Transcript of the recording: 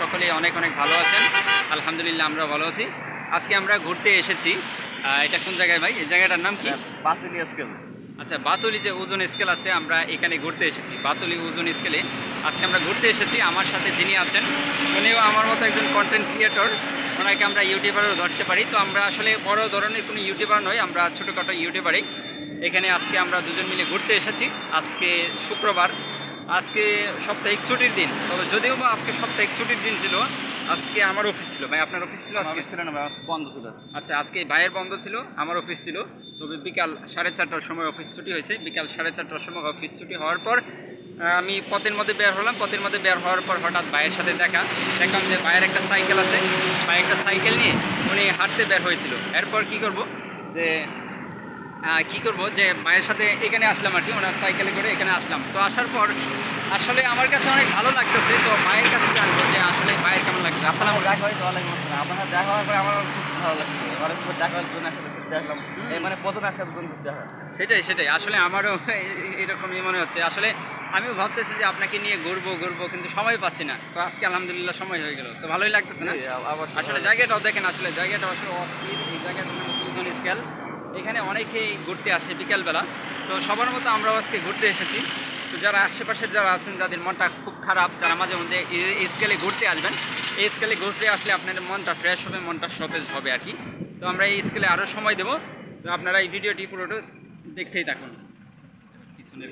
সকলেই অনেক অনেক ভালো আছেন। আলহামদুলিল্লাহ আমরা ভালো আছি। আজকে আমরা ঘুরতে এসেছি। এটা কোন জায়গায় ভাই? এই জায়গাটার নাম কি? বাতুলি স্কেল। আচ্ছা, বাতুলি যে ওজন স্কেল আছে, আমরা এখানে ঘুরতে এসেছি। বাতুলি ওজন স্কেলে আজকে আমরা ঘুরতে এসেছি। আমার সাথে যিনি আছেন উনিও আমার মতো একজন কন্টেন্ট ক্রিয়েটর, ওনাকে আমরা ইউটিউবারও ধরতে পারি। তো আমরা আসলে বড় ধরনের কোনো ইউটিউবার নই, আমরা ছোটোখাটো ইউটিউবারই। এখানে আজকে আমরা দুজন মিলে ঘুরতে এসেছি। আজকে শুক্রবার, আজকে সাপ্তাহিক ছুটির দিন। তবে যদিও বা আজকে সাপ্তাহিক ছুটির দিন ছিল, আজকে আমার অফিস ছিল। ভাই আপনার অফিস ছিল আজকে? ছিল না, বন্ধ ছিল। আচ্ছা, আজকে ভাইয়ের বন্ধ ছিল, আমার অফিস ছিল। তবে বিকাল 4:30টার সময় অফিস ছুটি হয়েছে। বিকাল 4:30টার সময় অফিস ছুটি হওয়ার পর আমি পথের মধ্যে বের হলাম। পথের মধ্যে বের হওয়ার পর হঠাৎ ভাইয়ের সাথে দেখলাম যে ভাইয়ের একটা সাইকেল আছে। ভাই একটা সাইকেল নিয়ে উনি হাঁটতে বের হয়েছিল। এরপর কি করব যে ভাইয়ের সাথে এখানে আসলাম আর কি, ওনার সাইকেলে করে এখানে আসলাম। তো আসার পর আসলে আমার কাছে অনেক ভালো লাগতেছে। তো ভাইয়ের কাছে জানবো যে আসলে ভাইয়ের কেমন লাগছে। আসসালামু দেখা হয়েছে, ওয়ালাইকুম আসসালাম। আপনার দেখা হওয়ার পরে আমার খুব ভালো লাগছে। অনেক দেখা হওয়ার জন্য একসাথে ঘুরতে আসলাম। এই মানে প্রথম একসাথে ঘুরতে আসা। সেটাই আসলে আমারও এরকমই মনে হচ্ছে। আসলে আমিও ভাবতেছি যে আপনাকে নিয়ে ঘুরবো কিন্তু সময় পাচ্ছি না। তো আজকে আলহামদুলিল্লাহ সময় হয়ে গেল, তো ভালোই লাগতেছে না? আসলে জায়গাটাও দেখেন, আসলে জায়গাটা আসলে অস্থির। এই জায়গাটার নাম ওজন স্কেল। এখানে অনেকেই ঘুরতে আসে বিকেলবেলা। তো সবার মতো আমরাও আজকে ঘুরতে এসেছি। তো যারা আশেপাশের যারা আছেন, যাদের মনটা খুব খারাপ, তারা মাঝে মধ্যে এই স্কেলে ঘুরতে আসবেন। এই স্কেলে ঘুরতে আসলে আপনাদের মনটা ফ্রেশ হবে, মনটা সতেজ হবে আর কি। তো আমরা এই স্কেলে আরও সময় দেবো। তো আপনারা এই ভিডিওটি পুরোটা দেখতেই থাকুন। পিছনের